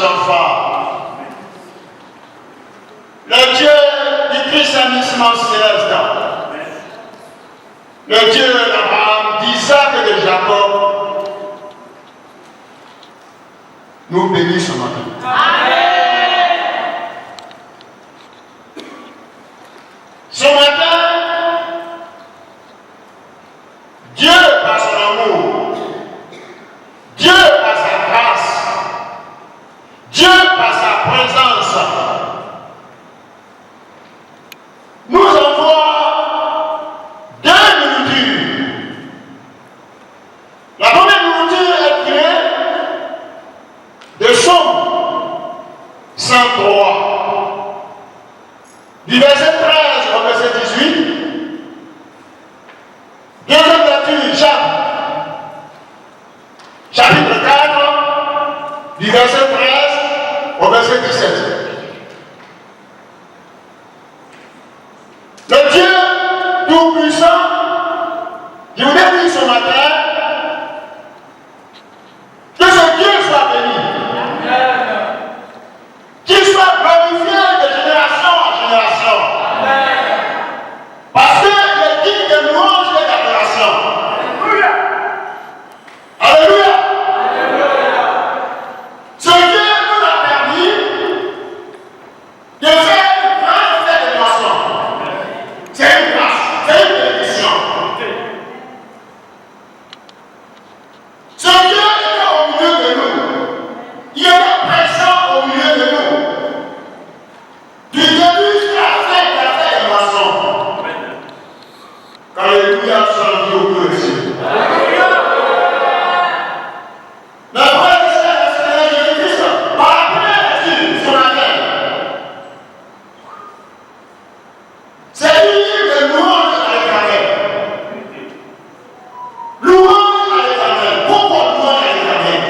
enfants. Le Dieu du christianisme céleste, le Dieu d'Abraham, d'Isaac et de Jacob, nous bénit ce matin. Amen. Ce matin, Dieu par son amour, Dieu par sa grâce, Dieu par sa présence, nous envoie deux nourritures. La première nourriture est tirée de Psaume 103, du verset 13 au verset 18. Deuxième lecture, Jacques, chapitre 4, du verset 13 au verset 17. Le Dieu Tout-Puissant, je voudrais dire ce matin que ce Dieu soit béni, qu'il soit glorifié de génération en génération, parce qu'il est digne de louange et d'adoration. Alléluia. Ce Dieu nous a permis de faire une grande célébration. C'est une grâce, c'est une bénédiction. Ce Dieu était au milieu de nous. Il était présent au milieu de nous. Du début jusqu'à la fin de la fête des moissons. Alléluia, soit Dieu au Dieu. Mais frère et sœurs, le Seigneur Jésus-Christ, par la première lecture ce matin, c'est une livre de louange à l'Éternel. Louange à l'Éternel. Pourquoi louange à l'Éternel?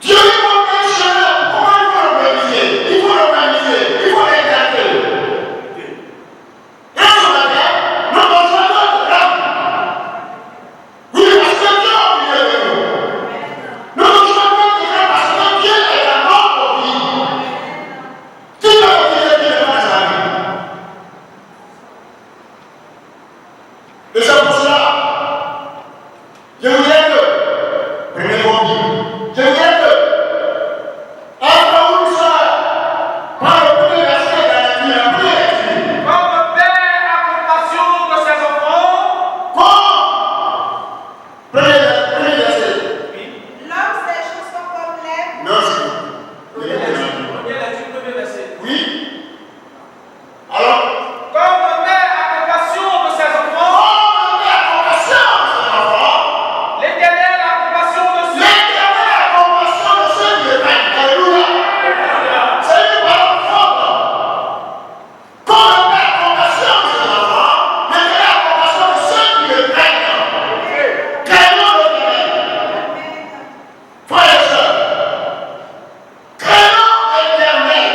Dieu lui montre un chemin. Comment il faut l'organiser? Il faut l'organiser. Il faut l'exalter. Et ce matin, nous pensons notre âme. Oui, parce que Dieu est au milieu de nous. Nous nous souhaitons dire parce que Dieu est un homme au vie. Qui peut vous dire qu'il est pas sa vie? Et c'est pour cela, je voudrais que, prenez vos Bibles, je voudrais que, entre vous, nous soyons, par le premier verset de la première lecture. Comme le Père a compassion de ses enfants, Premier verset. L'homme ses chansons comme l'herbe. Non, c'est première lecture, premier verset. oui. Alors, Comme le Père a compassion de ses enfants, oh, la compassion de ses enfants, l'Éternel a compassion de ceux l'Éternel a compassion de ceux qui le craignent. Alléluia. C'est une parole forte. Quand le Père a compassion de ses enfants, l'Éternel a compassion de ceux qui le craignent. Craignons l'Éternel. Frères et sœurs, craignons l'Éternel.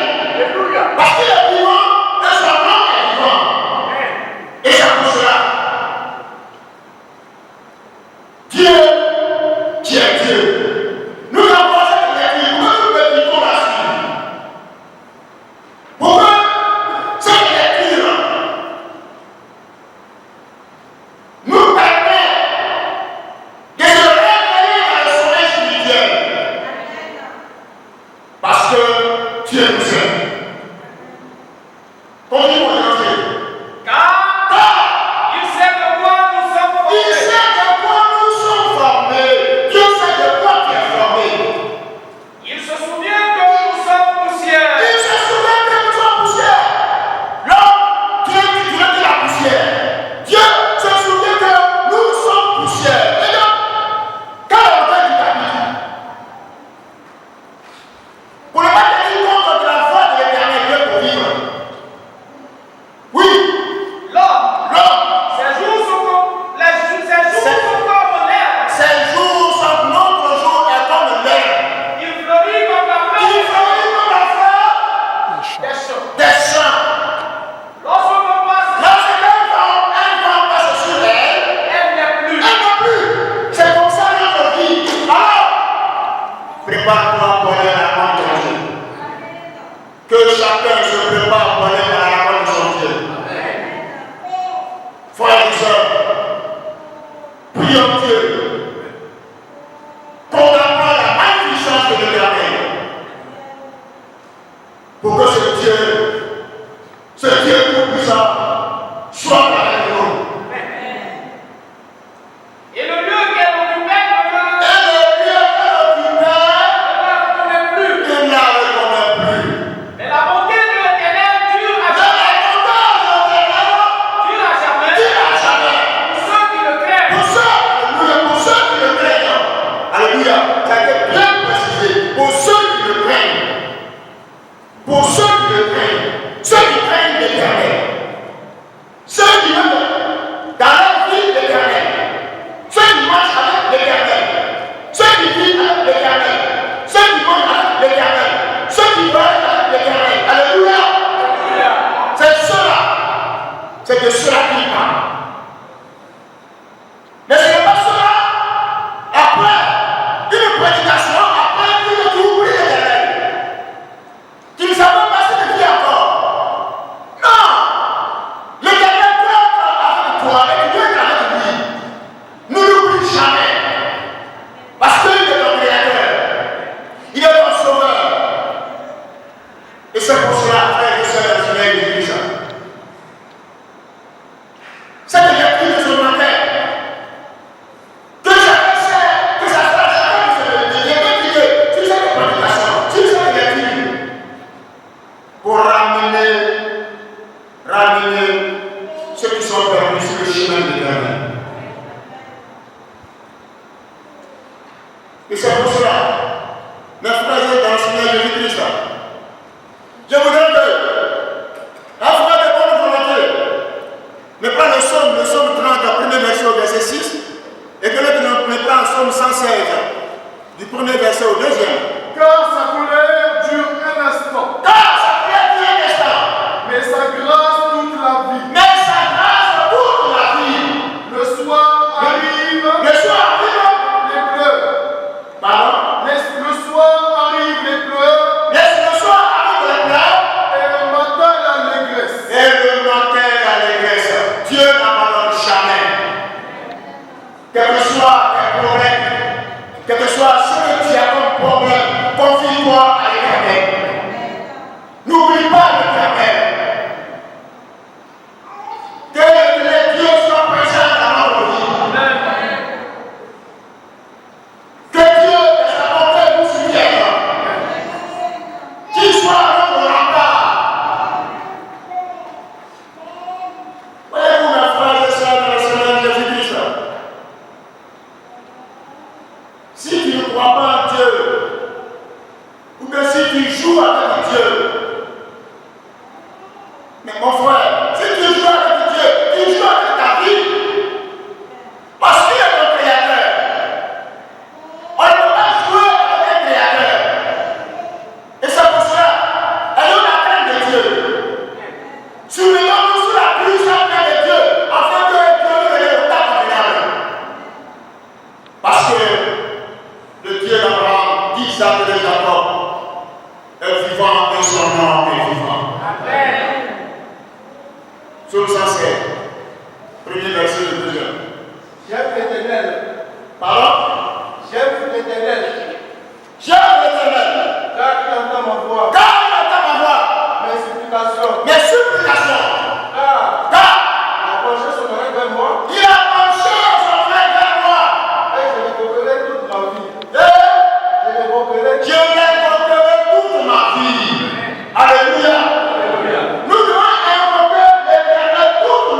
Parce qu'il est vivant et son nom est vivant. Et c'est pour cela, Dieu, qui est Dieu, nous avons cette lecture pour que nous méditons là-dessus. Pour que cette lecture nous permet de se réveiller dans le sommeil spirituel. Parce que Dieu nous aime. Continuons à danser. car il sait de quoi nous sommes Il formés. sait de quoi nous sommes formés. Dieu sait de quoi tu es formé. Il se souvient que nous sommes poussière. Il se souvient que nous sommes poussière. L'homme, Dieu dit la poussière. Dieu se souvient que nous sommes poussière. Et donc, quand on fait du tapis, pour ne pas tenir compte de la foi de l'Éternel Dieu pour vivre, chacun se prépare pour aller à la bonne de son Dieu. Frères et sœurs, prions Dieu pour avoir la magnificence de l'Éternel. Pour que ce Dieu tout-puissant, soit avec nous. Et le lieu qu'elle occupait, Il ne la reconnaît plus. mais la bonté de l'Éternel dure à jamais. Dure à jamais. Pour ceux qui le craignent. Pour ceux qui le craignent. Alléluia. Ça a été bien précisé. Pour ceux qui le craignent. Pour ceux qui le craignent. Ceux qui craignent l'Éternel. Ceux qui vivent dans leur vie l'Éternel. Ceux qui marchent avec l'Éternel. Ceux qui vivent avec l'Éternel. Ceux qui mangent avec l'Éternel. Ceux qui veulent avec l'Éternel. Alléluia. C'est cela. C'est de cela qu'il parle. Mais ce n'est pas cela. Après une prédication, après une tour l'Éternel. Tu ne savais pas ce que tu es encore. Non. L'Éternel peut être avec toi et tu peux être avec lui. Ne l'oublie jamais. Parce qu'il est ton créateur. Il est ton sauveur. Et c'est pour cela, frère et sœur, que je vais dire ça. C'est de l'esprit de ce matin. Que chacun sait, que ça soit chacun de l'évangile, tu sais les prédications, tu sais les études. Pour ramener ceux qui sont perdus sur le chemin de l'Éternel. Et c'est pour cela, mes frères dans le Seigneur Jésus-Christ, je voudrais que, à foi de bonne volonté, ne prends le psaume 30, premier verset au verset 6, et que ne prends le psaume 116, du premier verset au deuxième. Car sa colère dure un instant, Car sa prière dure un instant, mais sa grâce toute la vie. mais sa grâce toute la vie. Le soir arrive Le soir arrive, les pleurs. pardon, Le soir arrive les pleurs le soir arrive les pleurs, et le matin l'allégresse. et le matin l'allégresse. Dieu n'abandonne jamais. Quel que soit tes problèmes, quel que soit ce que tu as comme problème, confie-toi à l'Éternel. N'oublie pas l'Éternel. Que les dieux soient présents dans notre vie. Que Dieu et sa bonté nous soutiennent. Qu'il soit notre rempart. Voyez-vous, mes frères et sœurs dans le Seigneur Jésus-Christ, si tu ne crois pas en Dieu, ou que si tu joues avec Dieu, mais mon frère, si tu joues avec Dieu, tu joues avec ta vie, parce qu'il est ton créateur. On ne peut pas jouer avec un créateur. Et c'est pour cela, ayons la crainte de Dieu. Soumettons-nous sous la puissance de Dieu, afin que Dieu nous ait au temps convenable. Parce que le Dieu d'Abraham, d'Isaac et de Jacob est vivant et son nom est vivant. Psaume 116, premier verset de deuxième. J'aime l'Éternel, Pardon? j'aime l'Éternel, J'aime l'Éternel, car il entend ma voix, car il entend ma voix, mes supplications. mes supplications. Car Car il a penché son oreille vers moi, il a penché son oreille vers moi. et je l'évoquerai toute ma vie. Et Je l'évoquerai je l'invoquerai toute ma vie. Alléluia. Nous devons invoquer l'Éternel toute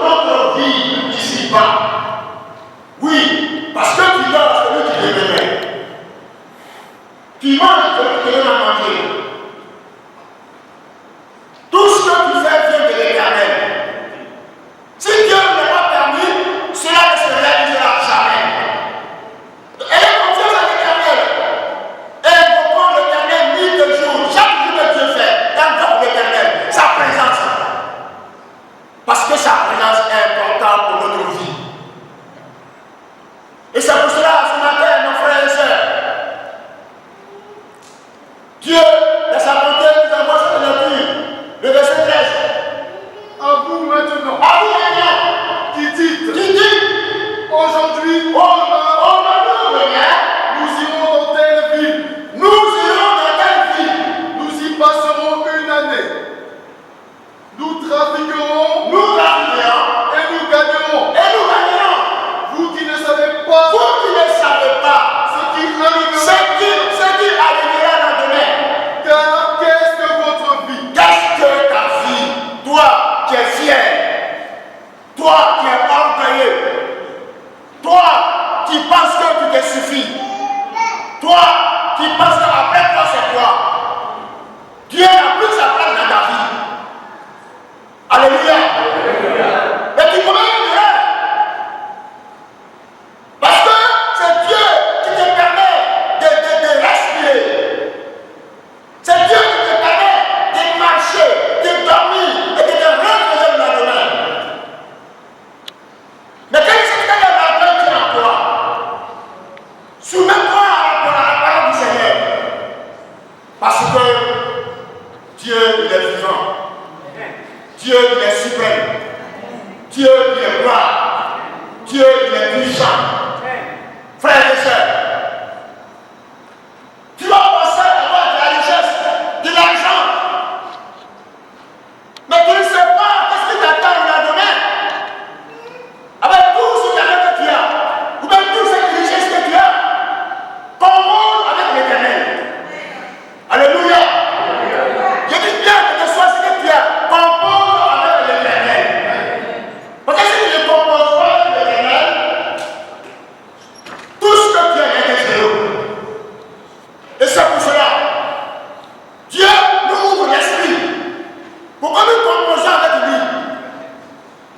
bien-aimés, nous trafiquerons nous trafiquerons et nous gagnerons. et nous gagnerons. Vous qui ne savez pas Vous qui ne savez pas ce qui arrivera, ce qui arrivera dans demain. car qu'est-ce que votre vie? Qu'est-ce que ta vie, toi qui es fier, toi qui es orgueilleux, toi qui penses que tu te suffis, toi qui penses qu'après toi c'est toi, Dieu n'a plus sa place dans ta vie. Alléluia. Mais tu commets une erreur. Parce que c'est Dieu qui te permet de respirer. C'est Dieu qui te permet de marcher, de dormir et de te réveiller le lendemain. Mais quel est ce que la parole qui est en toi? Soumets-toi à la parole du Seigneur. Parce que Dieu, il est vivant. Dieu, il est suprême. Dieu, il est gloire. Dieu, il est puissant. Frères et sœurs, tu vas penser avoir de la richesse, de l'argent. Mais tu ne sais pas qu'est-ce qui t'attend le lendemain. Avec tout ce talent que tu as, ou même toute cette richesse que tu as, compose avec l'Éternel. Alléluia. Je dis bien que ce soit ce que tu as, compose avec l'Éternel. Parce que si tu ne composes pas avec l'Éternel, tout ce que tu as est zéro. Et c'est pour cela, Dieu nous ouvre l'esprit pour que nous composions avec lui,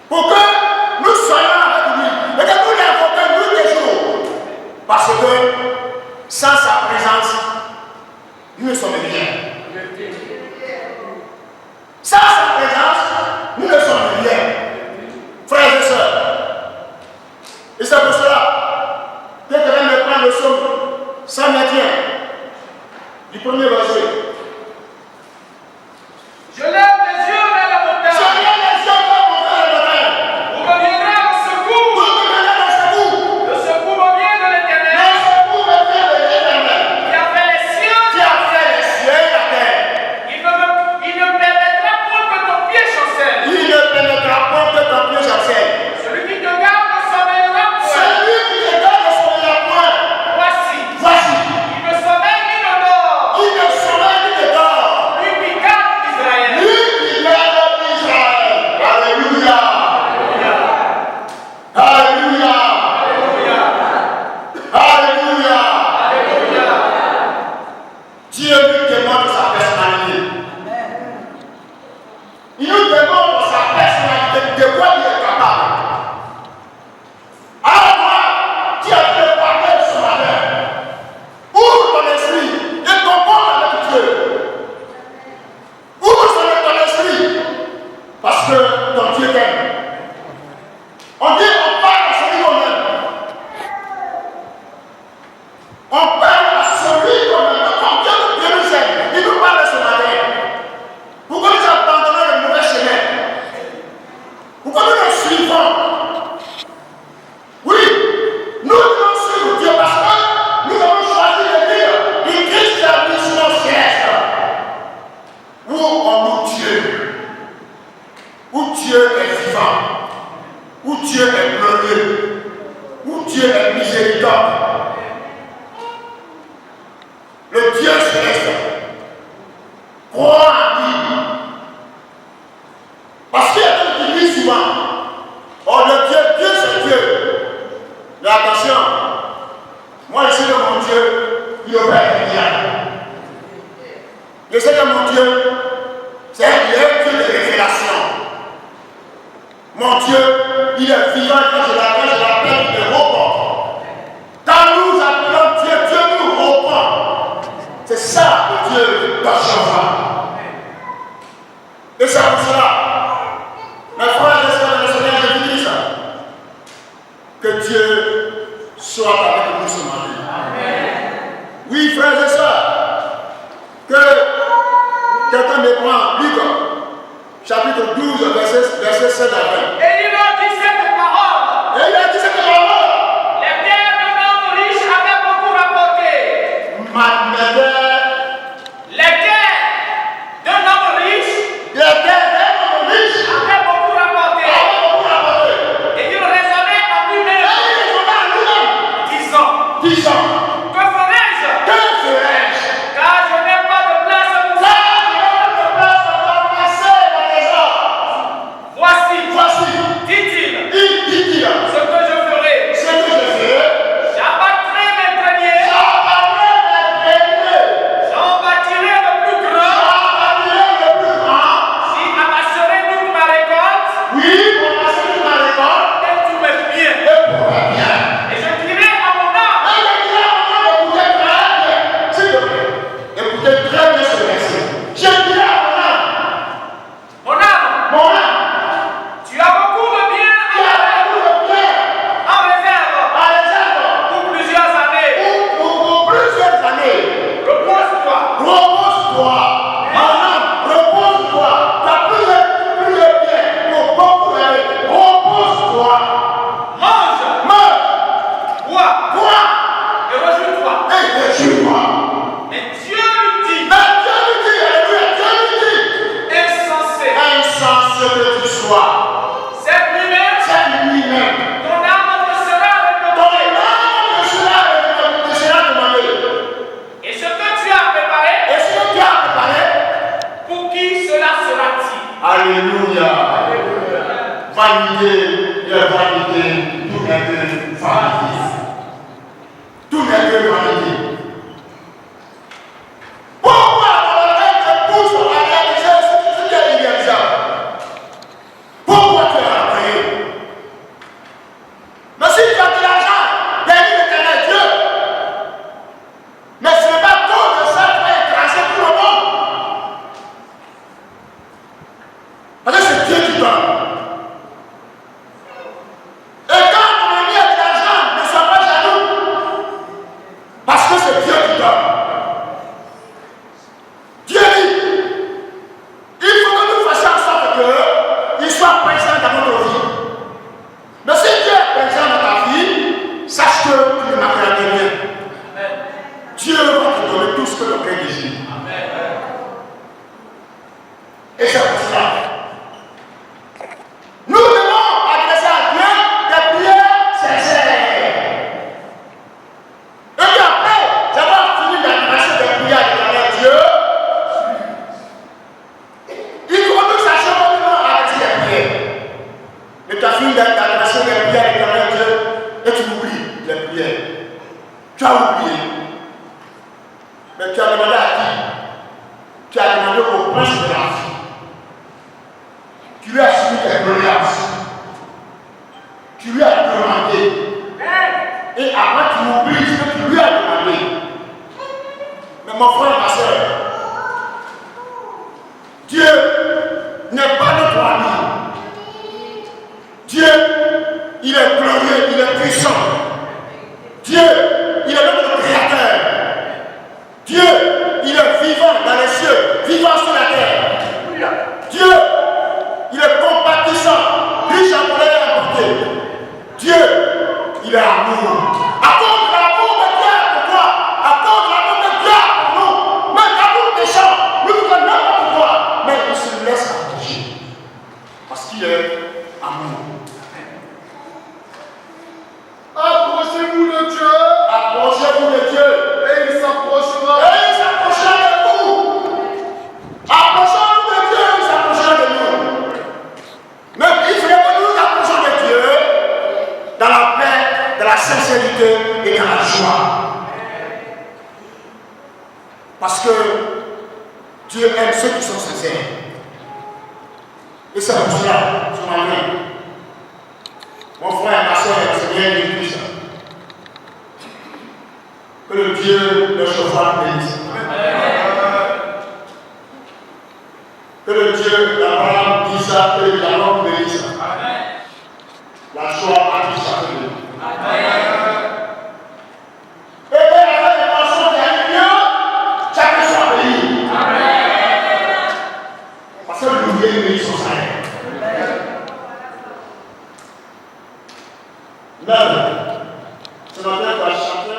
pour que nous soyons avec lui, et que nous l'invoquions nuit et jour. Parce que sans sa présence, nous ne sommes rien. Sans sa présence, nous ne sommes rien. Frères et sœurs, et c'est pour cela que quelqu'un me prend le psaume 121, du premier verset. Je lève les yeux vers la montagne. Seigneur, les yeux vers mon frère le matin. Vous me viendrez au secours. Vous me donnez le secours. Le secours me vient de Le l'Éternel secours me vient de l'Éternel, qui a fait les cieux. qui a fait les cieux et la terre. Il ne permettra point que ton pied chancelle. Il ne pénétrera point que ton pied chancelle. Celui qui te garde ne sommeillera point. Celui qui te donne ne sommeillera point. Voici, Voici, il ne sommeille ni ne dort. il ne sommeille ni ne dort. Lui qui garde Israël. Lui qui garde Israël. Alléluia. Alléluia. Alléluia. Alléluia. Alléluia. Dieu nous demande sa personnalité. Il nous demande sa personnalité, de quoi il est capable. Alors toi, qui as pu le parler ce matin, ouvre ton esprit et compose avec Dieu. Ouvre ton esprit, parce que ton Dieu t'aime. On dit, on parle à celui qu'on aime. On parle à celui qu'on aime. Quand Dieu nous aime, il nous parle ce matin. Pourquoi nous abandonnons le mauvais chemin? Pourquoi nous le suivons? Oui, nous devons suivre Dieu parce que nous avons choisi de dire du christianisme céleste. Où on loue Dieu, où Dieu est vivant, où Dieu est glorieux, où Dieu est miséricorde. Le Dieu céleste, crois en lui. Parce qu'il y a quelqu'un qui dit souvent, oh le Dieu, Dieu c'est Dieu. Mais attention, moi je sais que mon Dieu, il opère des miracles. Je sais que mon Dieu, c'est un Dieu de révélation. Mon Dieu, il est vivant quand je l'appelle, il me répond. Quand nous appelons Dieu, Dieu nous répond. C'est ça que Dieu doit changer. Et c'est pour cela, mes frères et sœurs de Seigneur Jésus-Christ, que Dieu soit avec nous ce matin. Oui, frères et sœurs, que quelqu'un me prend Luc, chapitre 12, verset 7 à 20. Et il leur dit cette parole. Et il a dit cette parole. Les terres d'un homme riche avaient beaucoup rapporté. Mademoiselle, Les terres d'un homme riche Alléluia. Vanité, vanité, tout n'est que vanité. Tout n'est que vanité. Pourquoi on te pousse à réaliser ce qui est irréalisable? Pourquoi tu as travaillé? Mais si tu as de l'argent, bénis l'éternel Dieu. Mais ce n'est pas cause de ça pour écraser tout le monde. Parce que c'est Dieu qui donne. Et quand ton ami a de l'argent, ne sois pas jaloux. Parce que c'est Dieu qui donne. Dieu dit, il faut que nous fassions en sorte qu'il soit présent dans notre vie. Mais si Dieu est présent dans ta vie, sache que tu ne manqueras de rien. Dieu va te donner tout ce que le cœur désire. Et c'est pour cela. Nous devons adresser à Dieu des prières sincères. Et puis après avoir fini d'adresser des prières à Dieu, il faut que nous sachions comment adresser des prières. Mais tu as fini d'adresser des prières à Dieu et tu oublies les prières. Tu as oublié. Mais tu as demandé à qui? Tu as demandé au prince de la vie. Tu lui as soumis tes doléances. Tu lui as demandé. Et après tu oublies ce que tu lui as demandé. Mais mon frère, ma soeur, Dieu n'est pas notre ami. Dieu, il est glorieux, il est puissant. Dieu, il est notre créateur. Dieu, il est vivant dans les cieux, vivant sur la terre. Dieu, il est compatissant, riche en colère et en bonté. Dieu, il est amour. À cause de l'amour de Dieu pour toi, à cause de l'amour de Dieu pour nous, même quand nous péchons, nous faisons n'importe quoi, mais il se laisse approcher. Parce qu'il est amour. Approchez-vous de Dieu. Approchez-vous de Dieu. Et il s'approchera. Et il s'approchera de vous. Approchons-nous de Dieu, il s'approchera de nous. Mais il faut que nous nous approchions de Dieu dans la paix, dans la sincérité et dans la joie. Parce que Dieu aime ceux qui sont sincères. Et c'est pour cela, ce matin, mon frère, ma soeur, c'est bien l'église. Que le Dieu de Chauffard bénisse. Que le Dieu d'Abraham, d'Isaac et de Jacob bénisse. La joie à qui chacun de nous. Et que la fin des mensonges est mieux, chacun soit béni. Parce que le Dieu bénit son salaire. Même, ce matin, tu as chanté.